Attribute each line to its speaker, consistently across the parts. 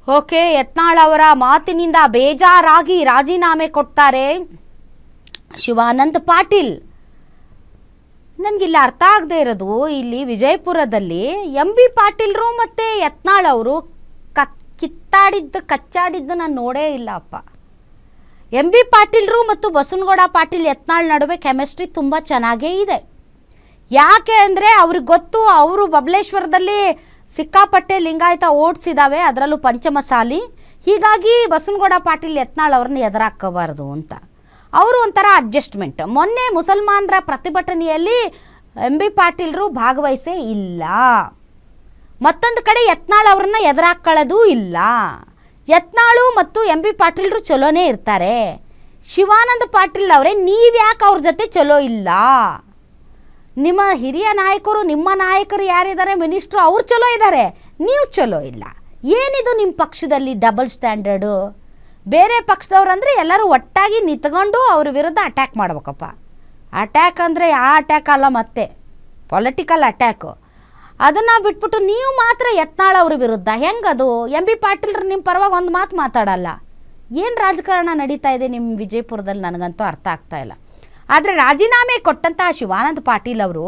Speaker 1: Okay, Yatnal ಅವರ ಮಾತಿನಿಂದ ಬೇಜಾರಾಗಿ ರಾಜೀನಾಮೆ ಕೊಡ್ತಾರೆ ಶಿವಾನಂದ ಪಾಟೀಲ್. ನನಗಿಲ್ಲಿ ಅರ್ಥ ಆಗದೆ ಇರೋದು, ಇಲ್ಲಿ ವಿಜಯಪುರದಲ್ಲಿ ಬಿ ಪಾಟೀಲ್ರು ಮತ್ತು ಯತ್ನಾಳ್ ಅವರು ಕಚ್ಚಾಡಿದ್ದು ನಾನು ನೋಡೇ ಇಲ್ಲ ಅಪ್ಪ. ಬಿ ಪಾಟೀಲ್ರು ಮತ್ತು ಬಸವನಗೌಡ ಪಾಟೀಲ್ ಯತ್ನಾಳ್ ನಡುವೆ ಕೆಮಿಸ್ಟ್ರಿ ತುಂಬ ಚೆನ್ನಾಗೇ ಇದೆ. ಯಾಕೆ ಅಂದರೆ ಅವ್ರಿಗೆ ಗೊತ್ತು, ಅವರು ಬಬಲೇಶ್ವರದಲ್ಲಿ ಸಿಕ್ಕಾಪಟ್ಟೆ ಲಿಂಗಾಯತ ಓಡಿಸಿದಾವೆ, ಅದರಲ್ಲೂ ಪಂಚಮಸಾಲಿ. ಹೀಗಾಗಿ ಬಸವನಗೌಡ ಪಾಟೀಲ್ ಯತ್ನಾಳ್ ಅವ್ರನ್ನ ಎದುರಾಕೋಬಾರ್ದು ಅಂತ ಅವರು ಒಂಥರ ಅಡ್ಜಸ್ಟ್ಮೆಂಟ್. ಮೊನ್ನೆ ಮುಸಲ್ಮಾನರ ಪ್ರತಿಭಟನೆಯಲ್ಲಿ ಬಿ ಪಾಟೀಲ್ರು ಭಾಗವಹಿಸೇ ಇಲ್ಲ. ಮತ್ತೊಂದು ಕಡೆ ಯತ್ನಾಳ್ ಅವ್ರನ್ನ ಎದುರಾಕೊಳ್ಳೋದೂ ಇಲ್ಲ. ಯತ್ನಾಳು ಮತ್ತು ಬಿ ಪಾಟೀಲ್ರು ಚಲೋನೇ ಇರ್ತಾರೆ. ಶಿವಾನಂದ ಪಾಟೀಲ್ ಅವರೇ, ನೀವ್ಯಾಕೆ ಅವ್ರ ಜೊತೆ ಚಲೋ ಇಲ್ಲ? ನಿಮ್ಮ ಹಿರಿಯ ನಾಯಕರು, ನಿಮ್ಮ ನಾಯಕರು ಯಾರಿದ್ದಾರೆ ಮಿನಿಸ್ಟ್ರು, ಅವ್ರು ಚಲೋ ಇದ್ದಾರೆ, ನೀವು ಚಲೋ ಇಲ್ಲ. ಏನಿದು ನಿಮ್ಮ ಪಕ್ಷದಲ್ಲಿ ಡಬಲ್ ಸ್ಟ್ಯಾಂಡರ್ಡು? ಬೇರೆ ಪಕ್ಷದವ್ರಂದರೆ ಎಲ್ಲರೂ ಒಟ್ಟಾಗಿ ನಿಂತ್ಕೊಂಡು ಅವ್ರ ವಿರುದ್ಧ ಅಟ್ಯಾಕ್ ಮಾಡ್ಬೇಕಪ್ಪ. ಅಟ್ಯಾಕ್ ಅಂದರೆ ಆ ಅಟ್ಯಾಕ್ ಅಲ್ಲ, ಮತ್ತೆ ಪೊಲಿಟಿಕಲ್ ಅಟ್ಯಾಕು. ಅದನ್ನು ಬಿಟ್ಬಿಟ್ಟು ನೀವು ಮಾತ್ರ ಯತ್ನಾಳ್ ಅವ್ರ ವಿರುದ್ಧ ಹೆಂಗದು? ಬಿ ಪಾಟೀಲ್ರು ನಿಮ್ಮ ಪರವಾಗಿ ಒಂದು ಮಾತು ಮಾತಾಡಲ್ಲ. ಏನು ರಾಜಕಾರಣ ನಡೀತಾ ಇದೆ ನಿಮ್ಮ ವಿಜಯಪುರದಲ್ಲಿ? ನನಗಂತೂ ಅರ್ಥ ಆಗ್ತಾ ಇಲ್ಲ. ಆದರೆ ರಾಜೀನಾಮೆ ಕೊಟ್ಟಂತಹ ಶಿವಾನಂದ ಪಾಟೀಲ್ ಅವರು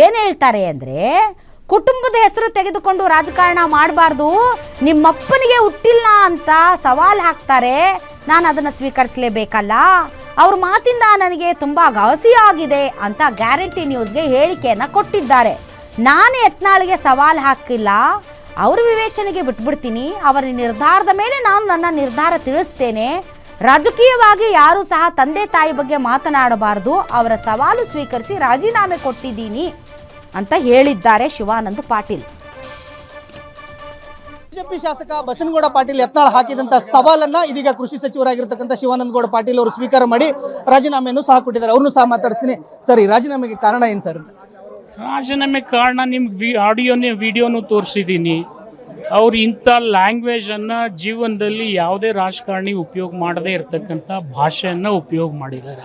Speaker 1: ಏನು ಹೇಳ್ತಾರೆ ಅಂದರೆ, ಕುಟುಂಬದ ಹೆಸರು ತೆಗೆದುಕೊಂಡು ರಾಜಕಾರಣ ಮಾಡಬಾರ್ದು, ನಿಮ್ಮಪ್ಪನಿಗೆ ಹುಟ್ಟಿಲ್ಲ ಅಂತ ಸವಾಲು ಹಾಕ್ತಾರೆ. ನಾನು ಅದನ್ನು ಸ್ವೀಕರಿಸಲೇಬೇಕಲ್ಲ. ಅವ್ರ ಮಾತಿಂದ ನನಗೆ ತುಂಬ ಘಾಸಿಯಾಗಿದೆ ಅಂತ ಗ್ಯಾರಂಟಿ ನ್ಯೂಸ್ಗೆ ಹೇಳಿಕೆಯನ್ನು ಕೊಟ್ಟಿದ್ದಾರೆ. ನಾನು ಯತ್ನಾಳ್ಗೆ ಸವಾಲು ಹಾಕಿಲ್ಲ, ಅವ್ರ ವಿವೇಚನೆಗೆ ಬಿಟ್ಬಿಡ್ತೀನಿ. ಅವರ ನಿರ್ಧಾರದ ಮೇಲೆ ನಾನು ನನ್ನ ನಿರ್ಧಾರ ತಿಳಿಸ್ತೇನೆ. ರಾಜಕೀಯವಾಗಿ ಯಾರೂ ಸಹ ತಂದೆ ತಾಯಿ ಬಗ್ಗೆ ಮಾತನಾಡಬಾರ್ದು. ಅವರ ಸವಾಲು ಸ್ವೀಕರಿಸಿ ರಾಜೀನಾಮೆ ಕೊಟ್ಟಿದ್ದೀನಿ ಅಂತ ಹೇಳಿದ್ದಾರೆ ಶಿವಾನಂದ ಪಾಟೀಲ್.
Speaker 2: ಬಿಜೆಪಿ ಶಾಸಕ ಬಸವನಗೌಡ ಪಾಟೀಲ್ ಯತ್ನಾಳ್ ಹಾಕಿದಂತ ಸವಾಲನ್ನ ಇದೀಗ ಕೃಷಿ ಸಚಿವರಾಗಿರ್ತಕ್ಕಂಥ ಶಿವಾನಂದಗೌಡ ಪಾಟೀಲ್ ಅವರು ಸ್ವೀಕಾರ ಮಾಡಿ ರಾಜೀನಾಮೆಯನ್ನು ಸಹ ಕೊಟ್ಟಿದ್ದಾರೆ. ಅವ್ರನ್ನೂ ಸಹ ಮಾತಾಡಿಸ್ತೀನಿ. ಸರ್, ಈ ರಾಜೀನಾಮೆಗೆ ಕಾರಣ ಏನು ಸರ್?
Speaker 3: ರಾಜೀನಾಮೆ ಕಾರಣ ನಿಮ್ಗೆ ಆಡಿಯೋನೇ ವಿಡಿಯೋನು ತೋರಿಸಿದ್ದೀನಿ. ಅವ್ರು ಇಂಥ ಲ್ಯಾಂಗ್ವೇಜನ್ನು ಜೀವನದಲ್ಲಿ ಯಾವುದೇ ರಾಜಕಾರಣಿ ಉಪಯೋಗ ಮಾಡದೇ ಇರತಕ್ಕಂಥ ಭಾಷೆಯನ್ನು ಉಪಯೋಗ ಮಾಡಿದ್ದಾರೆ.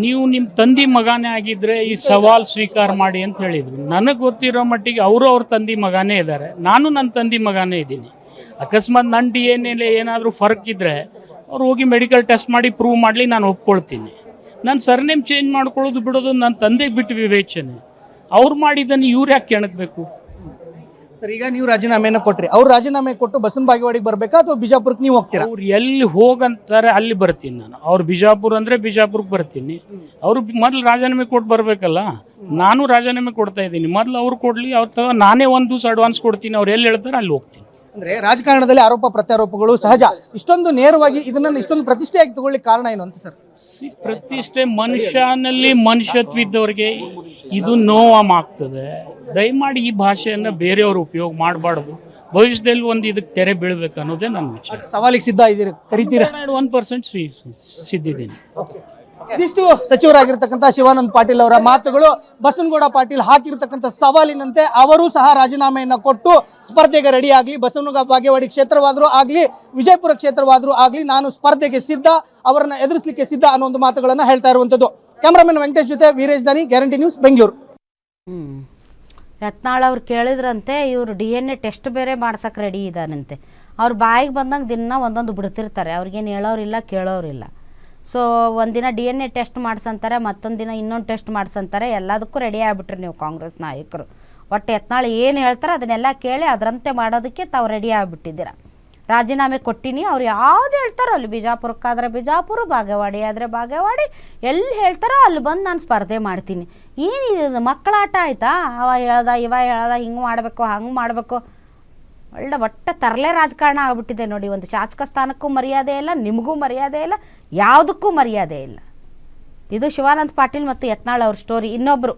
Speaker 3: ನೀವು ನಿಮ್ಮ ತಂದೆ ಮಗನೇ ಆಗಿದ್ದರೆ ಈ ಸವಾಲು ಸ್ವೀಕಾರ ಮಾಡಿ ಅಂತ ಹೇಳಿದರು. ನನಗೆ ಗೊತ್ತಿರೋ ಮಟ್ಟಿಗೆ ಅವರು ಅವ್ರ ತಂದೆ ಮಗನೇ ಇದ್ದಾರೆ, ನಾನು ನನ್ನ ತಂದೆ ಮಗನೇ ಇದ್ದೀನಿ. ಅಕಸ್ಮಾತ್ ನನ್ನ DNA ಏನಾದರೂ ಫರ್ಕ್ ಇದ್ದರೆ ಅವ್ರು ಹೋಗಿ ಮೆಡಿಕಲ್ ಟೆಸ್ಟ್ ಮಾಡಿ ಪ್ರೂವ್ ಮಾಡಲಿ, ನಾನು ಒಪ್ಕೊಳ್ತೀನಿ. ನನ್ನ ಸರ್ನೇಮ್ ಚೇಂಜ್ ಮಾಡ್ಕೊಳ್ಳೋದು ಬಿಡೋದು ನನ್ನ ತಂದೆಗೆ ಬಿಟ್ಟು ವಿವೇಚನೆ. ಅವ್ರು ಮಾಡಿದ್ದನ್ನು ಇವ್ರು ಯಾಕೆ ಕೆಣಕಬೇಕು?
Speaker 2: ಸರ್, ಈಗ ನೀವು ರಾಜೀನಾಮೆಯನ್ನು ಕೊಟ್ರಿ, ಅವ್ರು ರಾಜೀನಾಮೆ ಕೊಟ್ಟು ಬಸವನ ಬಾಗೇವಾಡಿಗೆ ಬರ್ಬೇಕಾ ಅಥವಾ ಬಿಜಾಪುರಕ್ಕೆ ನೀವು ಹೋಗ್ತೀರಾ?
Speaker 3: ಅವ್ರು ಎಲ್ಲಿ ಹೋಗಂತಾರೆ ಅಲ್ಲಿ ಬರ್ತೀನಿ ನಾನು. ಅವ್ರು ಬಿಜಾಪುರ ಅಂದರೆ ಬಿಜಾಪುರಕ್ಕೆ ಬರ್ತೀನಿ. ಅವರು ಮೊದಲು ರಾಜೀನಾಮೆ ಕೊಟ್ಟು ಬರಬೇಕಲ್ಲ. ನಾನು ರಾಜೀನಾಮೆ ಕೊಡ್ತಾ ಇದ್ದೀನಿ, ಮೊದಲು ಅವ್ರು ಕೊಡಲಿ. ಅವ್ರ ನಾನೇ ಒಂದು ದಿವಸ ಅಡ್ವಾನ್ಸ್ ಕೊಡ್ತೀನಿ. ಅವ್ರು ಎಲ್ಲಿ ಹೇಳ್ತಾರೆ ಅಲ್ಲಿ ಹೋಗ್ತೀನಿ.
Speaker 2: ಅಂದ್ರೆ ರಾಜಕಾರಣದಲ್ಲಿ ಆರೋಪ ಪ್ರತ್ಯಾರೋಪಗಳು ಸಹಜ. ಇಷ್ಟೊಂದು ನೇರವಾಗಿ ಇದನ್ನ ಇಷ್ಟೊಂದು ಪ್ರತಿಷ್ಠೆಯಾಗಿ ತಗೊಳ್ಳಿಕ್ಕೆ ಕಾರಣ ಏನು ಅಂತ ಸರ್?
Speaker 3: ಪ್ರತಿಷ್ಠೆ, ಮನುಷ್ಯನಲ್ಲಿ ಮನುಷ್ಯತ್ವ ಇದ್ದವ್ರಿಗೆ ಇದು ನೋವಾಗ್ತದೆ. ದಯಮಾಡಿ ಈ ಭಾಷೆಯನ್ನು ಬೇರೆಯವರು ಉಪಯೋಗ ಮಾಡಬಾರ್ದು. ಭವಿಷ್ಯದಲ್ಲಿ ಒಂದು ಇದಕ್ಕೆ ತೆರೆ ಬೀಳ್ಬೇಕು ಅನ್ನೋದೇ ನನ್ನ ವಿಚಾರ.
Speaker 2: ಸವಾಲಿಗೆ ಸಿದ್ಧ ಇದ್ದೀರಿ, ಕರಿತೀರಾ?
Speaker 3: 1% ಸಿದ್ಧಿದ್ದೀನಿ.
Speaker 2: ಇದಿಷ್ಟು ಸಚಿವರಾಗಿರ್ತಕ್ಕಂಥ ಶಿವಾನಂದ ಪಾಟೀಲ್ ಅವರ ಮಾತುಗಳು. ಬಸವನಗೌಡ ಪಾಟೀಲ್ ಹಾಕಿರ್ತಕ್ಕಂಥ ಸವಾಲಿನಂತೆ ಅವರು ಸಹ ರಾಜೀನಾಮೆಯನ್ನ ಕೊಟ್ಟು ಸ್ಪರ್ಧೆಗೆ ರೆಡಿ ಆಗಲಿ. ಬಸವನಗೌಡ ಬಾಗೇವಾಡಿ ಕ್ಷೇತ್ರವಾದರೂ ಆಗಲಿ, ವಿಜಯಪುರ ಕ್ಷೇತ್ರವಾದರೂ ಆಗಲಿ, ನಾನು ಸ್ಪರ್ಧೆಗೆ ಸಿದ್ಧ, ಅವರನ್ನ ಎದುರಿಸಲಿಕ್ಕೆ ಸಿದ್ಧ ಅನ್ನೋ ಒಂದು ಮಾತುಗಳನ್ನ ಹೇಳ್ತಾ ಇರುವಂತದ್ದು. ಕ್ಯಾಮರಾಮನ್ ವೆಂಕಟೇಶ್ ಜೊತೆ ವೀರೇಶ್ ದಾನಿ, ಗ್ಯಾರಂಟಿ ನ್ಯೂಸ್, ಬೆಂಗಳೂರು.
Speaker 1: ಯತ್ನಾಳ್ ಅವ್ರು ಕೇಳಿದ್ರಂತೆ, ಇವರು DNA ಟೆಸ್ಟ್ ಬೇರೆ ಮಾಡ್ಸಕ್ಕೆ ರೆಡಿ ಇದ್ದಾನಂತೆ. ಅವ್ರ ಬಾಯಿಗೆ ಬಂದಂಗೆ ದಿನ ಒಂದೊಂದು ಬಿಡ್ತಿರ್ತಾರೆ. ಅವ್ರಿಗೇನು ಹೇಳೋರಿಲ್ಲ, ಕೇಳೋರಿಲ್ಲ. ಸೊ ಒಂದಿನ DNA ಟೆಸ್ಟ್ ಮಾಡ್ಸಂತಾರೆ, ಮತ್ತೊಂದು ದಿನ ಇನ್ನೊಂದು ಟೆಸ್ಟ್ ಮಾಡ್ಸಂತಾರೆ. ಎಲ್ಲದಕ್ಕೂ ರೆಡಿ ಆಗಿಬಿಟ್ರಿ ನೀವು ಕಾಂಗ್ರೆಸ್ ನಾಯಕರು. ಒಟ್ಟು ಯತ್ನಾಳ್ ಏನು ಹೇಳ್ತಾರೆ ಅದನ್ನೆಲ್ಲ ಕೇಳಿ ಅದರಂತೆ ಮಾಡೋದಕ್ಕೆ ತಾವು ರೆಡಿ ಆಗಿಬಿಟ್ಟಿದ್ದೀರ. ರಾಜೀನಾಮೆ ಕೊಟ್ಟಿನಿ, ಅವ್ರು ಯಾವ್ದು ಹೇಳ್ತಾರೋ ಅಲ್ಲಿ, ಬಿಜಾಪುರಕ್ಕಾದರೆ ಬಿಜಾಪುರ, ಬಾಗೇವಾಡಿ ಆದರೆ ಬಾಗೇವಾಡಿ, ಎಲ್ಲಿ ಹೇಳ್ತಾರೋ ಅಲ್ಲಿ ಬಂದು ನಾನು ಸ್ಪರ್ಧೆ ಮಾಡ್ತೀನಿ. ಏನಿದೆ ಮಕ್ಕಳಾಟ ಆಯಿತಾ? ಅವ ಹೇಳ್ದ, ಇವ ಹೇಳ್ದ, ಹಿಂಗೆ ಮಾಡಬೇಕು, ಹಂಗೆ ಮಾಡಬೇಕು. ಒಟ್ಟೆ ತರಲೆ ರಾಜಕಾರಣ ಆಗ್ಬಿಟ್ಟಿದೆ ನೋಡಿ. ಒಂದು ಶಾಸಕ ಸ್ಥಾನಕ್ಕೂ ಮರ್ಯಾದೆ ಇಲ್ಲ, ನಿಮಗೂ ಮರ್ಯಾದೆ ಇಲ್ಲ, ಯಾವುದಕ್ಕೂ ಮರ್ಯಾದೆ ಇಲ್ಲ. ಇದು ಶಿವಾನಂದ ಪಾಟೀಲ್ ಮತ್ತು ಯತ್ನಾಳ್ ಅವ್ರ ಸ್ಟೋರಿ. ಇನ್ನೊಬ್ಬರು